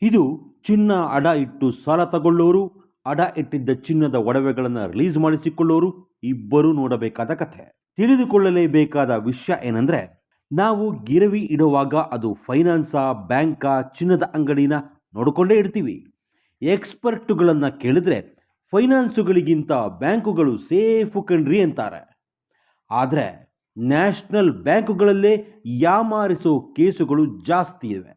ಇದು ಚಿನ್ನ ಅಡ ಇಟ್ಟು ಸಾಲ ತಗೊಳ್ಳೋರು, ಅಡ ಇಟ್ಟಿದ್ದ ಚಿನ್ನದ ಒಡವೆಗಳನ್ನು ರಿಲೀಸ್ ಮಾಡಿಸಿಕೊಳ್ಳೋರು ಇಬ್ಬರೂ ನೋಡಬೇಕಾದ ಕಥೆ. ತಿಳಿದುಕೊಳ್ಳಲೇಬೇಕಾದ ವಿಷಯ ಏನಂದ್ರೆ, ನಾವು ಗಿರವಿ ಇಡುವಾಗ ಅದು ಫೈನಾನ್ಸಾ, ಬ್ಯಾಂಕಾ, ಚಿನ್ನದ ಅಂಗಡಿನ ನೋಡಿಕೊಂಡೇ ಇಡ್ತೀವಿ. ಎಕ್ಸ್ಪರ್ಟುಗಳನ್ನು ಕೇಳಿದ್ರೆ ಫೈನಾನ್ಸುಗಳಿಗಿಂತ ಬ್ಯಾಂಕುಗಳು ಸೇಫು ಕಣ್ರಿ ಅಂತಾರೆ. ಆದರೆ ನ್ಯಾಷನಲ್ ಬ್ಯಾಂಕುಗಳಲ್ಲೇ ಯಾಮಾರಿಸೋ ಕೇಸುಗಳು ಜಾಸ್ತಿ ಇವೆ.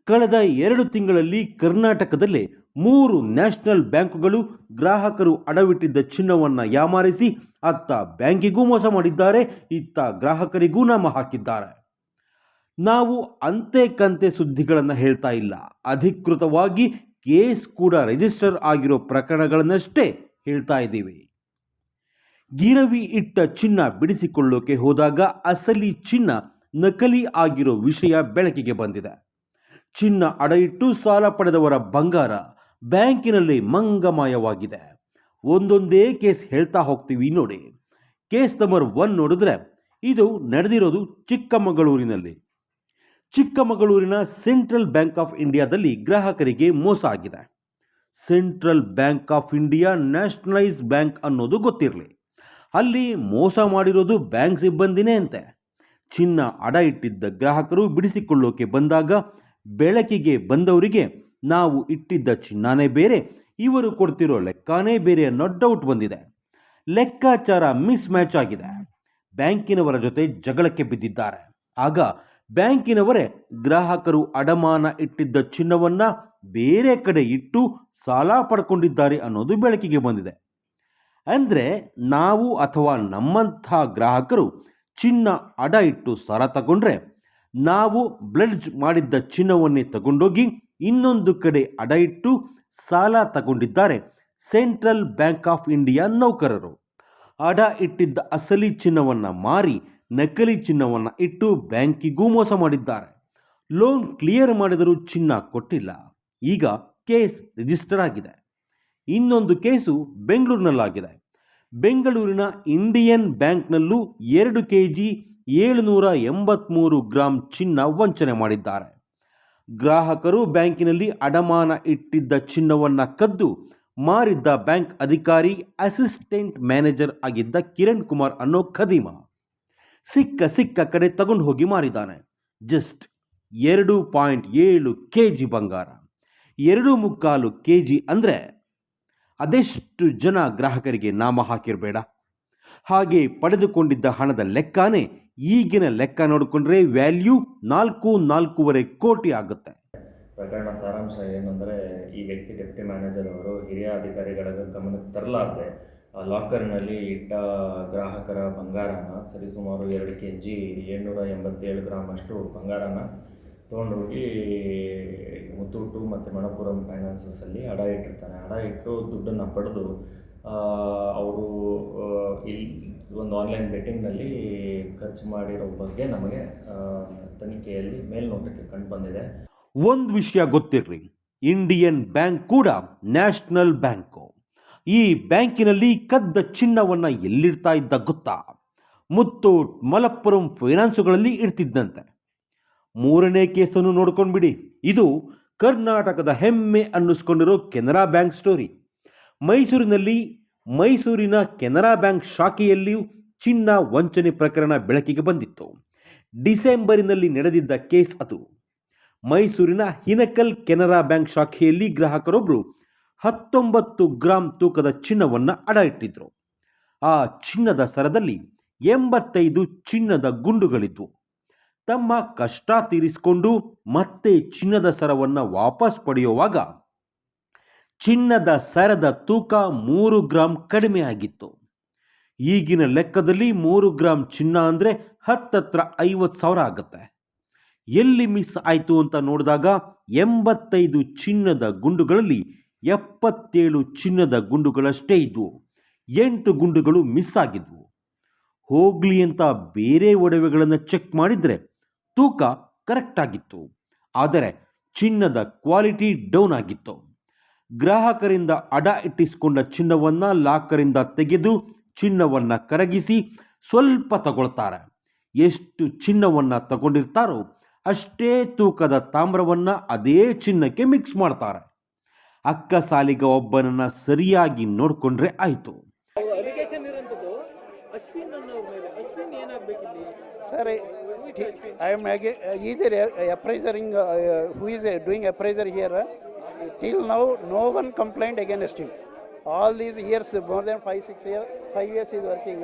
ಕಳೆದ 2 ತಿಂಗಳಲ್ಲಿ ಕರ್ನಾಟಕದಲ್ಲೇ 3 ನ್ಯಾಷನಲ್ ಬ್ಯಾಂಕುಗಳು ಗ್ರಾಹಕರು ಅಡವಿಟ್ಟಿದ್ದ ಚಿನ್ನವನ್ನು ಯಾಮಾರಿಸಿ ಅತ್ತ ಬ್ಯಾಂಕಿಗೂ ಮೋಸ ಮಾಡಿದ್ದಾರೆ, ಇತ್ತ ಗ್ರಾಹಕರಿಗೂ ನಾಮ ಹಾಕಿದ್ದಾರೆ. ನಾವು ಅಂತೆ ಕಂತೆ ಸುದ್ದಿಗಳನ್ನು ಹೇಳ್ತಾ ಇಲ್ಲ, ಅಧಿಕೃತವಾಗಿ ಕೇಸ್ ಕೂಡ ರಿಜಿಸ್ಟರ್ ಆಗಿರೋ ಪ್ರಕರಣಗಳನ್ನಷ್ಟೇ ಹೇಳ್ತಾ ಇದ್ದೀವಿ. ಗಿರವಿ ಇಟ್ಟ ಚಿನ್ನ ಬಿಡಿಸಿಕೊಳ್ಳೋಕೆ ಹೋದಾಗ ಅಸಲಿ ಚಿನ್ನ ನಕಲಿ ಆಗಿರೋ ವಿಷಯ ಬೆಳಕಿಗೆ ಬಂದಿದೆ. ಚಿನ್ನ ಅಡ ಇಟ್ಟು ಸಾಲ ಪಡೆದವರ ಬಂಗಾರ ಬ್ಯಾಂಕಿನಲ್ಲಿ ಮಂಗಮಯವಾಗಿದೆ. ಒಂದೊಂದೇ ಕೇಸ್ ಹೇಳ್ತಾ ಹೋಗ್ತೀವಿ ನೋಡಿ. ಕೇಸ್ ನಂಬರ್ 1 ನೋಡಿದ್ರೆ, ಇದು ನಡೆದಿರೋದು ಚಿಕ್ಕಮಗಳೂರಿನಲ್ಲಿ. ಚಿಕ್ಕಮಗಳೂರಿನ ಸೆಂಟ್ರಲ್ ಬ್ಯಾಂಕ್ ಆಫ್ ಇಂಡಿಯಾದಲ್ಲಿ ಗ್ರಾಹಕರಿಗೆ ಮೋಸ ಆಗಿದೆ. Central bank of India nationalise bank ಅನ್ನೋದು ಗೊತ್ತಿರಲಿ. ಅಲ್ಲಿ ಮೋಸ ಮಾಡಿರೋದು ಬ್ಯಾಂಕ್ ಸಿಬ್ಬಂದಿನೇ ಅಂತೆ. ಚಿನ್ನ ಅಡ ಇಟ್ಟಿದ್ದ ಗ್ರಾಹಕರು ಬಿಡಿಸಿಕೊಳ್ಳೋಕೆ ಬಂದಾಗ ಬೆಳಕಿಗೆ ಬಂದವರಿಗೆ ನಾವು ಇಟ್ಟಿದ್ದ ಚಿನ್ನನೇ ಬೇರೆ, ಇವರು ಕೊಡ್ತಿರೋ ಲೆಕ್ಕನೇ ಬೇರೆ ಅನ್ನೋ ಡೌಟ್ ಬಂದಿದೆ. ಲೆಕ್ಕಾಚಾರ ಮಿಸ್ ಮ್ಯಾಚ್ ಆಗಿದೆ. ಬ್ಯಾಂಕಿನವರ ಜೊತೆ ಜಗಳಕ್ಕೆ ಬಿದ್ದಿದ್ದಾರೆ. ಆಗ ಬ್ಯಾಂಕಿನವರೇ ಗ್ರಾಹಕರು ಅಡಮಾನ ಇಟ್ಟಿದ್ದ ಚಿನ್ನವನ್ನು ಬೇರೆ ಕಡೆ ಇಟ್ಟು ಸಾಲ ಪಡ್ಕೊಂಡಿದ್ದಾರೆ ಅನ್ನೋದು ಬೆಳಕಿಗೆ ಬಂದಿದೆ. ಅಂದರೆ ನಾವು ಅಥವಾ ನಮ್ಮಂಥ ಗ್ರಾಹಕರು ಚಿನ್ನ ಅಡ ಇಟ್ಟು ಸಾಲ ತಗೊಂಡ್ರೆ, ನಾವು ಬ್ಲಡ್ಜ್ ಮಾಡಿದ್ದ ಚಿನ್ನವನ್ನೇ ತಗೊಂಡೋಗಿ ಇನ್ನೊಂದು ಕಡೆ ಅಡ ಇಟ್ಟು ಸಾಲ ತಗೊಂಡಿದ್ದಾರೆ ಸೆಂಟ್ರಲ್ ಬ್ಯಾಂಕ್ ಆಫ್ ಇಂಡಿಯಾ ನೌಕರರು. ಅಡ ಇಟ್ಟಿದ್ದ ಅಸಲಿ ಚಿನ್ನವನ್ನು ಮಾರಿ ನಕಲಿ ಚಿನ್ನವನ್ನು ಇಟ್ಟು ಬ್ಯಾಂಕಿಗೂ ಮೋಸ ಮಾಡಿದ್ದಾರೆ. ಲೋನ್ ಕ್ಲಿಯರ್ ಮಾಡಿದರೂ ಚಿನ್ನ ಕೊಟ್ಟಿಲ್ಲ. ಈಗ ಕೇಸ್ ರಿಜಿಸ್ಟರ್ ಆಗಿದೆ. ಇನ್ನೊಂದು ಕೇಸು ಬೆಂಗಳೂರಿನಲ್ಲಾಗಿದೆ. ಬೆಂಗಳೂರಿನ ಇಂಡಿಯನ್ ಬ್ಯಾಂಕ್ನಲ್ಲೂ 2 kg 783 ಗ್ರಾಂ ಚಿನ್ನ ವಂಚನೆ ಮಾಡಿದ್ದಾರೆ. ಗ್ರಾಹಕರು ಬ್ಯಾಂಕಿನಲ್ಲಿ ಅಡಮಾನ ಇಟ್ಟಿದ್ದ ಚಿನ್ನವನ್ನು ಕದ್ದು ಮಾರಿದ್ದ ಬ್ಯಾಂಕ್ ಅಧಿಕಾರಿ ಅಸಿಸ್ಟೆಂಟ್ ಮ್ಯಾನೇಜರ್ ಆಗಿದ್ದ ಕಿರಣ್ ಕುಮಾರ್ ಅನ್ನೋ ಖದೀಮ ಸಿಕ್ಕ ಕಡೆ ತಗೊಂಡು ಹೋಗಿ ಮಾರಿದ್ದಾನೆ. ಜಸ್ಟ್ 2.7 kg ಬಂಗಾರ. 2.25 kg ಅಂದರೆ ಅದೆಷ್ಟು ಜನ ಗ್ರಾಹಕರಿಗೆ ನಾಮ ಹಾಕಿರಬೇಡ. ಹಾಗೆ ಪಡೆದುಕೊಂಡಿದ್ದ ಹಣದ ಲೆಕ್ಕನೇ ಈಗಿನ ಲೆಕ್ಕ ನೋಡಿಕೊಂಡ್ರೆ ವ್ಯಾಲ್ಯೂ 4.25 ಕೋಟಿ ಆಗುತ್ತೆ. ಪ್ರಕರಣ ಸಾರಾಂಶ ಏನಂದರೆ, ಈ ವ್ಯಕ್ತಿ ಡೆಪ್ಟಿ ಮ್ಯಾನೇಜರ್ ಅವರು ಹಿರಿಯ ಅಧಿಕಾರಿಗಳ ಗಮನಕ್ಕೆ ತರಲಾರದೆ ಲಾಕರ್ನಲ್ಲಿ ಇಟ್ಟ ಗ್ರಾಹಕರ ಬಂಗಾರನ, ಸರಿಸುಮಾರು 2 kg 787 ಗ್ರಾಮ್ ಅಷ್ಟು ಬಂಗಾರನ ತೊಗೊಂಡೋಗಿ ಮುತ್ತೂಟು ಮತ್ತು ಮಣಪುರಂ ಫೈನಾನ್ಸಸ್ಸಲ್ಲಿ ಅಡ ಇಟ್ಟಿರ್ತಾನೆ. ಅಡ ಇಟ್ಟು ದುಡ್ಡನ್ನು ಪಡೆದು ಅವರು ಇಲ್ಲಿ ಒಂದು ಆನ್ಲೈನ್ ಬೆಟ್ಟಿಂಗ್ನಲ್ಲಿ ಖರ್ಚು ಮಾಡಿರೋ ಬಗ್ಗೆ ನಮಗೆ ತನಿಖೆಯಲ್ಲಿ ಮೇಲ್ನೋಟಕ್ಕೆ ಕಂಡು ಬಂದಿದೆ. ಒಂದು ವಿಷಯ ಗೊತ್ತಿರಲಿ, ಇಂಡಿಯನ್ ಬ್ಯಾಂಕ್ ಕೂಡ ನ್ಯಾಷನಲ್ ಬ್ಯಾಂಕು. ಈ ಬ್ಯಾಂಕಿನಲ್ಲಿ ಕದ್ದ ಚಿನ್ನವನ್ನು ಎಲ್ಲಿಡ್ತಾ ಇದ್ದ ಗೊತ್ತಾ? ಮುತ್ತೂಟ್, ಮಲಪ್ಪುರಂ ಫೈನಾನ್ಸುಗಳಲ್ಲಿ ಇಡ್ತಿದ್ದಂತೆ. 3ನೇ ಕೇಸನ್ನು ನೋಡ್ಕೊಂಡ್ಬಿಡಿ. ಇದು ಕರ್ನಾಟಕದ ಹೆಮ್ಮೆ ಅನ್ನಿಸ್ಕೊಂಡಿರೋ ಕೆನರಾ ಬ್ಯಾಂಕ್ ಸ್ಟೋರಿ. ಮೈಸೂರಿನ ಕೆನರಾ ಬ್ಯಾಂಕ್ ಶಾಖೆಯಲ್ಲಿಯೂ ಚಿನ್ನ ವಂಚನೆ ಪ್ರಕರಣ ಬೆಳಕಿಗೆ ಬಂದಿತ್ತು. ಡಿಸೆಂಬರಿನಲ್ಲಿ ನಡೆದಿದ್ದ ಕೇಸ್ ಅದು. ಮೈಸೂರಿನ ಹಿನಕಲ್ ಕೆನರಾ ಬ್ಯಾಂಕ್ ಶಾಖೆಯಲ್ಲಿ ಗ್ರಾಹಕರೊಬ್ಬರು 19 ಗ್ರಾಂ ತೂಕದ ಚಿನ್ನವನ್ನು ಅಡ ಇಟ್ಟಿದ್ರು. ಆ ಚಿನ್ನದ ಸರದಲ್ಲಿ 85 ಚಿನ್ನದ ಗುಂಡುಗಳಿದ್ವು. ತಮ್ಮ ಕಷ್ಟ ತೀರಿಸಿಕೊಂಡು ಮತ್ತೆ ಚಿನ್ನದ ಸರವನ್ನು ವಾಪಸ್ ಪಡೆಯುವಾಗ ಚಿನ್ನದ ಸರದ ತೂಕ 3 ಗ್ರಾಂ ಕಡಿಮೆ ಆಗಿತ್ತು. ಈಗಿನ ಲೆಕ್ಕದಲ್ಲಿ 3 ಗ್ರಾಂ ಚಿನ್ನ ಅಂದರೆ ಹತ್ತತ್ರ 50,000 ಆಗುತ್ತೆ. ಎಲ್ಲಿ ಮಿಸ್ ಆಯಿತು ಅಂತ ನೋಡಿದಾಗ 85 ಚಿನ್ನದ ಗುಂಡುಗಳಲ್ಲಿ 77 ಚಿನ್ನದ ಗುಂಡುಗಳಷ್ಟೇ ಇದ್ವು. 8 ಗುಂಡುಗಳು ಮಿಸ್ ಆಗಿದ್ವು. ಹೋಗ್ಲಿ ಅಂತ ಬೇರೆ ಒಡವೆಗಳನ್ನು ಚೆಕ್ ಮಾಡಿದರೆ ತೂಕ ಕರೆಕ್ಟ್ ಆಗಿತ್ತು, ಆದರೆ ಚಿನ್ನದ ಕ್ವಾಲಿಟಿ ಡೌನ್ ಆಗಿತ್ತು. ಗ್ರಾಹಕರಿಂದ ಅಡ ಇಟ್ಟಿಸಿಕೊಂಡ ಚಿನ್ನವನ್ನು ಲಾಕರಿಂದ ತೆಗೆದು ಚಿನ್ನವನ್ನು ಕರಗಿಸಿ ಸ್ವಲ್ಪ ತಗೊಳ್ತಾರೆ. ಎಷ್ಟು ಚಿನ್ನವನ್ನು ತಗೊಂಡಿರ್ತಾರೋ ಅಷ್ಟೇ ತೂಕದ ತಾಮ್ರವನ್ನು ಅದೇ ಚಿನ್ನಕ್ಕೆ ಮಿಕ್ಸ್ ಮಾಡ್ತಾರೆ. ಅಕ್ಕ ಸಾಲಿಗ ಒಬ್ಬನನ್ನು ಸರಿಯಾಗಿ ನೋಡಿಕೊಂಡ್ರೆ ಆಯಿತು. Sir, I am again, is a appraising, who is doing appraiser here. Till now, no one complained against him. All these years, more than 5 years, 5 years he is working.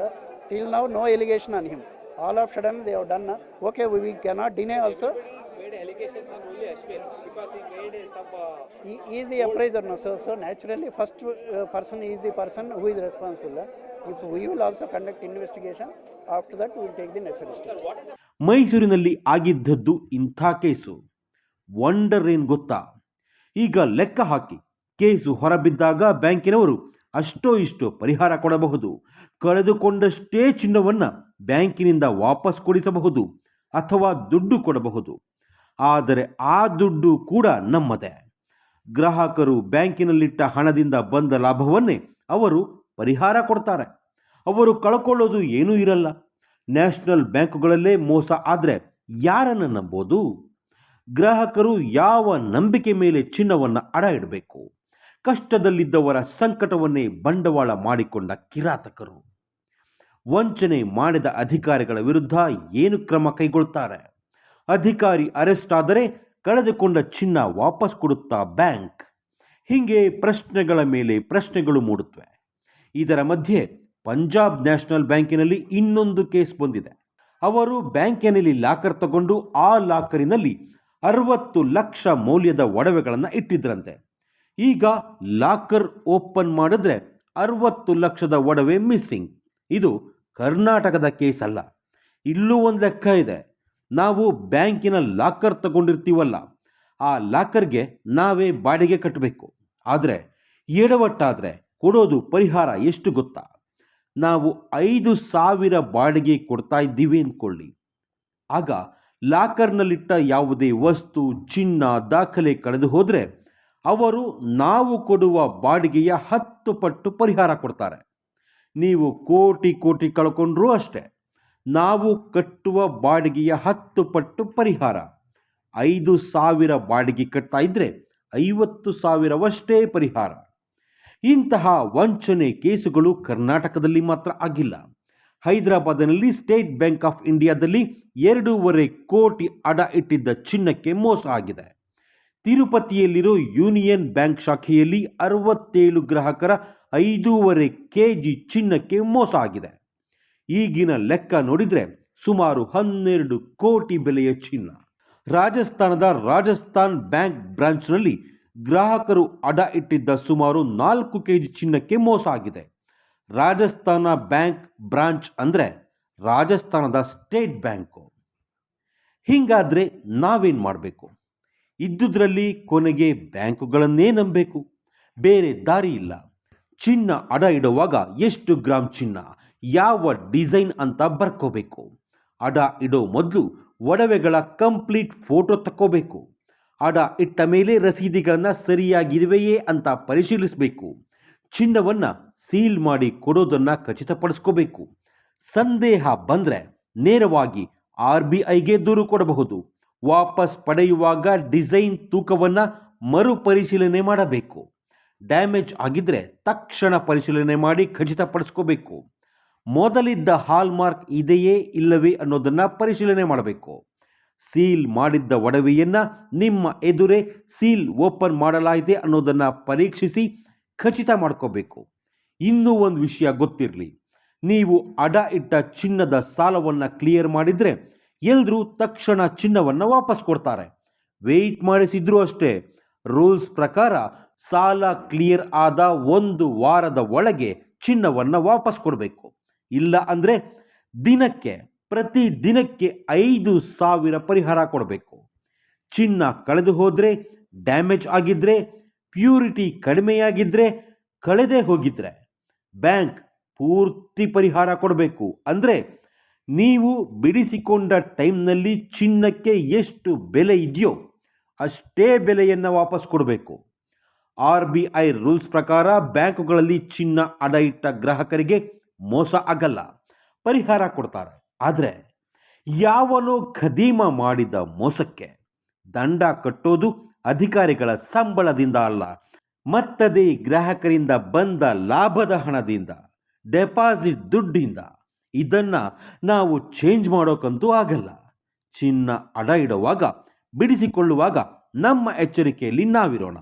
Till now, no allegation on him. All of a sudden, they have done. Okay, we cannot deny also. Made allegations on only Ashwin because he made some. He is the appraiser, no, sir. So naturally, first person is the person who is responsible. If we will also conduct investigation, after that we will take the necessary steps. ಮೈಸೂರಿನಲ್ಲಿ ಆಗಿದ್ದದ್ದು ಇಂಥ case. Wonder ಏನು ಗೊತ್ತಾ? ಈಗ ಲೆಕ್ಕ ಹಾಕಿ, case ಹೊರಬಿದ್ದಾಗ ಬ್ಯಾಂಕಿನವರು ಅಷ್ಟೋ ಇಷ್ಟೋ ಪರಿಹಾರ ಕೊಡಬಹುದು. ಕಳೆದುಕೊಂಡಷ್ಟೇ ಚಿನ್ನವನ್ನು ಬ್ಯಾಂಕಿನಿಂದ ವಾಪಸ್ ಕೊಡಿಸಬಹುದು ಅಥವಾ ದುಡ್ಡು ಕೊಡಬಹುದು. ಆದರೆ ಆ ದುಡ್ಡು ಕೂಡ ನಮ್ಮದೇ. ಗ್ರಾಹಕರು ಬ್ಯಾಂಕಿನಲ್ಲಿಟ್ಟ ಹಣದಿಂದ ಬಂದ ಲಾಭವನ್ನೇ ಅವರು ಪರಿಹಾರ ಕೊಡ್ತಾರೆ. ಅವರು ಕಳ್ಕೊಳ್ಳೋದು ಏನೂ ಇರಲ್ಲ. ನ್ಯಾಷನಲ್ ಬ್ಯಾಂಕುಗಳಲ್ಲೇ ಮೋಸ ಆದರೆ ಯಾರನ್ನು ನಂಬೋದು? ಗ್ರಾಹಕರು ಯಾವ ನಂಬಿಕೆ ಮೇಲೆ ಚಿನ್ನವನ್ನು ಅಡ ಇಡಬೇಕು? ಕಷ್ಟದಲ್ಲಿದ್ದವರ ಸಂಕಟವನ್ನೇ ಬಂಡವಾಳ ಮಾಡಿಕೊಂಡ ಕಿರಾತಕರು. ವಂಚನೆ ಮಾಡಿದ ಅಧಿಕಾರಿಗಳ ವಿರುದ್ಧ ಏನು ಕ್ರಮ ಕೈಗೊಳ್ತಾರೆ? ಅಧಿಕಾರಿ ಅರೆಸ್ಟ್ ಆದರೆ ಕಳೆದುಕೊಂಡ ಚಿನ್ನ ವಾಪಸ್ ಕೊಡುತ್ತಾ ಬ್ಯಾಂಕ್? ಹೀಗೆ ಪ್ರಶ್ನೆಗಳ ಮೇಲೆ ಪ್ರಶ್ನೆಗಳು ಮೂಡುತ್ತವೆ. ಇದರ ಮಧ್ಯೆ ಪಂಜಾಬ್ ನ್ಯಾಷನಲ್ ಬ್ಯಾಂಕಿನಲ್ಲಿ ಇನ್ನೊಂದು ಕೇಸ್ ಬಂದಿದೆ. ಅವರು ಬ್ಯಾಂಕಿನಲ್ಲಿ ಲಾಕರ್ ತಗೊಂಡು ಆ ಲಾಕರಿನಲ್ಲಿ 60 ಲಕ್ಷ ಮೌಲ್ಯದ ಒಡವೆಗಳನ್ನು ಇಟ್ಟಿದ್ರಂತೆ. ಈಗ ಲಾಕರ್ ಓಪನ್ ಮಾಡಿದ್ರೆ 60 ಲಕ್ಷದ ಒಡವೆ ಮಿಸ್ಸಿಂಗ್. ಇದು ಕರ್ನಾಟಕದ ಕೇಸ್ ಅಲ್ಲ. ಇಲ್ಲೂ ಒಂದು ಲೆಕ್ಕ ಇದೆ. ನಾವು ಬ್ಯಾಂಕಿನ ಲಾಕರ್ ತಗೊಂಡಿರ್ತೀವಲ್ಲ, ಆ ಲಾಕರ್ಗೆ ನಾವೇ ಬಾಡಿಗೆ ಕಟ್ಟಬೇಕು. ಆದರೆ ಎಡವಟ್ಟಾದರೆ ಕೊಡೋದು ಪರಿಹಾರ ಎಷ್ಟು ಗೊತ್ತಾ? ನಾವು 5,000 ಬಾಡಿಗೆ ಕೊಡ್ತಾ ಇದ್ದೀವಿ ಅಂದ್ಕೊಳ್ಳಿ. ಆಗ ಲಾಕರ್ನಲ್ಲಿಟ್ಟ ಯಾವುದೇ ವಸ್ತು, ಚಿನ್ನ, ದಾಖಲೆ ಕಳೆದು ಹೋದರೆ ಅವರು ನಾವು ಕೊಡುವ ಬಾಡಿಗೆಯ 10 ಪಟ್ಟು ಪರಿಹಾರ ಕೊಡ್ತಾರೆ. ನೀವು ಕೋಟಿ ಕೋಟಿ ಕಳ್ಕೊಂಡ್ರೂ ಅಷ್ಟೇ, ನಾವು ಕಟ್ಟುವ ಬಾಡಿಗೆಯ 10 ಪಟ್ಟು ಪರಿಹಾರ. 5,000 ಬಾಡಿಗೆ ಕಟ್ತಾ ಇದ್ದರೆ 50,000ವಷ್ಟೇ ಪರಿಹಾರ. ಇಂತಹ ವಂಚನೆ ಕೇಸುಗಳು ಕರ್ನಾಟಕದಲ್ಲಿ ಮಾತ್ರ ಆಗಿಲ್ಲ. ಹೈದರಾಬಾದಿನಲ್ಲಿ ಸ್ಟೇಟ್ ಬ್ಯಾಂಕ್ ಆಫ್ ಇಂಡಿಯಾದಲ್ಲಿ 2.5 ಕೋಟಿ ಅಡ ಇಟ್ಟಿದ್ದ ಚಿನ್ನಕ್ಕೆ ಮೋಸ ಆಗಿದೆ. ತಿರುಪತಿಯಲ್ಲಿರೋ ಯೂನಿಯನ್ ಬ್ಯಾಂಕ್ ಶಾಖೆಯಲ್ಲಿ 67 ಗ್ರಾಹಕರ 5.5 kg ಚಿನ್ನಕ್ಕೆ ಮೋಸ ಆಗಿದೆ. ಈಗಿನ ಲೆಕ್ಕ ನೋಡಿದರೆ ಸುಮಾರು 12 ಕೋಟಿ ಬೆಲೆಯ ಚಿನ್ನ. ರಾಜಸ್ಥಾನದ ರಾಜಸ್ಥಾನ್ ಬ್ಯಾಂಕ್ ಬ್ರಾಂಚ್ನಲ್ಲಿ ಗ್ರಾಹಕರು ಅಡ ಇಟ್ಟಿದ್ದ ಸುಮಾರು 4 kg ಚಿನ್ನಕ್ಕೆ ಮೋಸ ಆಗಿದೆ. ರಾಜಸ್ಥಾನ ಬ್ಯಾಂಕ್ ಬ್ರಾಂಚ್ ಅಂದರೆ ರಾಜಸ್ಥಾನದ ಸ್ಟೇಟ್ ಬ್ಯಾಂಕು. ಹೀಗಾದರೆ ನಾವೇನು ಮಾಡಬೇಕು? ಇದ್ದುದರಲ್ಲಿ ಕೊನೆಗೆ ಬ್ಯಾಂಕುಗಳನ್ನೇ ನಂಬಬೇಕು, ಬೇರೆ ದಾರಿ ಇಲ್ಲ. ಚಿನ್ನ ಅಡ ಇಡುವಾಗ ಎಷ್ಟು ಗ್ರಾಮ್ ಚಿನ್ನ, ಯಾವ ಡಿಸೈನ್ ಅಂತ ಬರ್ಕೋಬೇಕು. ಅಡ ಇಡೋ ಮೊದಲು ಒಡವೆಗಳ ಕಂಪ್ಲೀಟ್ ಫೋಟೋ ತಕ್ಕೋಬೇಕು. ಅಡ ಇಟ್ಟ ಮೇಲೆ ರಸೀದಿಗಳನ್ನು ಸರಿಯಾಗಿವೆಯೇ ಅಂತ ಪರಿಶೀಲಿಸಬೇಕು. ಚಿನ್ನವನ್ನು ಸೀಲ್ ಮಾಡಿ ಕೊಡೋದನ್ನು ಖಚಿತಪಡಿಸ್ಕೋಬೇಕು. ಸಂದೇಹ ಬಂದರೆ ನೇರವಾಗಿ RBIಗೆ ದೂರು ಕೊಡಬಹುದು. ವಾಪಸ್ ಪಡೆಯುವಾಗ ಡಿಸೈನ್, ತೂಕವನ್ನು ಮರುಪರಿಶೀಲನೆ ಮಾಡಬೇಕು. ಡ್ಯಾಮೇಜ್ ಆಗಿದ್ದರೆ ತಕ್ಷಣ ಪರಿಶೀಲನೆ ಮಾಡಿ ಖಚಿತಪಡಿಸ್ಕೋಬೇಕು. ಮೊದಲಿದ್ದ ಹಾಲ್ಮಾರ್ಕ್ ಇದೆಯೇ ಇಲ್ಲವೇ ಅನ್ನೋದನ್ನು ಪರಿಶೀಲನೆ ಮಾಡಬೇಕು. ಸೀಲ್ ಮಾಡಿದ್ದ ಒಡವೆಯನ್ನು ನಿಮ್ಮ ಎದುರೇ ಸೀಲ್ ಓಪನ್ ಮಾಡಲಾಗಿದೆ ಅನ್ನೋದನ್ನು ಪರೀಕ್ಷಿಸಿ ಖಚಿತ ಮಾಡ್ಕೋಬೇಕು. ಇನ್ನೂ ಒಂದು ವಿಷಯ ಗೊತ್ತಿರಲಿ, ನೀವು ಅಡ ಇಟ್ಟ ಚಿನ್ನದ ಸಾಲವನ್ನು ಕ್ಲಿಯರ್ ಮಾಡಿದರೆ ಎಲ್ಲರೂ ತಕ್ಷಣ ಚಿನ್ನವನ್ನು ವಾಪಸ್ ಕೊಡ್ತಾರೆ. ವೆಯ್ಟ್ ಮಾಡಿಸಿದ್ರೂ ಅಷ್ಟೇ. ರೂಲ್ಸ್ ಪ್ರಕಾರ ಸಾಲ ಕ್ಲಿಯರ್ ಆದ 1 ವಾರದ ಒಳಗೆ ಚಿನ್ನವನ್ನು ವಾಪಸ್ ಕೊಡಬೇಕು. ಇಲ್ಲ ಅಂದರೆ ಪ್ರತಿ ದಿನಕ್ಕೆ 5,000 ಪರಿಹಾರ ಕೊಡಬೇಕು. ಚಿನ್ನ ಕಳೆದು ಹೋದರೆ, ಡ್ಯಾಮೇಜ್ ಆಗಿದ್ದರೆ, ಪ್ಯೂರಿಟಿ ಕಡಿಮೆಯಾಗಿದ್ದರೆ, ಕಳೆದೇ ಹೋಗಿದ್ರೆ ಬ್ಯಾಂಕ್ ಪೂರ್ತಿ ಪರಿಹಾರ ಕೊಡಬೇಕು. ಅಂದರೆ ನೀವು ಬಿಡಿಸಿಕೊಂಡ ಟೈಮ್ನಲ್ಲಿ ಚಿನ್ನಕ್ಕೆ ಎಷ್ಟು ಬೆಲೆ ಇದೆಯೋ ಅಷ್ಟೇ ಬೆಲೆಯನ್ನು ವಾಪಸ್ ಕೊಡಬೇಕು. RBI ರೂಲ್ಸ್ ಪ್ರಕಾರ ಬ್ಯಾಂಕುಗಳಲ್ಲಿ ಚಿನ್ನ ಅಡ ಇಟ್ಟ ಗ್ರಾಹಕರಿಗೆ ಮೋಸ ಆಗಲ್ಲ, ಪರಿಹಾರ ಕೊಡ್ತಾರೆ. ಆದರೆ ಯಾವನೋ ಖದೀಮ ಮಾಡಿದ ಮೋಸಕ್ಕೆ ದಂಡ ಕಟ್ಟೋದು ಅಧಿಕಾರಿಗಳ ಸಂಬಳದಿಂದ ಅಲ್ಲ, ಮತ್ತದೇ ಗ್ರಾಹಕರಿಂದ ಬಂದ ಲಾಭದ ಹಣದಿಂದ, ಡೆಪಾಸಿಟ್ ದುಡ್ಡಿಂದ. ಇದನ್ನು ನಾವು ಚೇಂಜ್ ಮಾಡೋಕ್ಕಂತೂ ಆಗಲ್ಲ. ಚಿನ್ನ ಅಡ ಇಡುವಾಗ, ಬಿಡಿಸಿಕೊಳ್ಳುವಾಗ ನಮ್ಮ ಎಚ್ಚರಿಕೆಯಲ್ಲಿ ನಾವಿರೋಣ.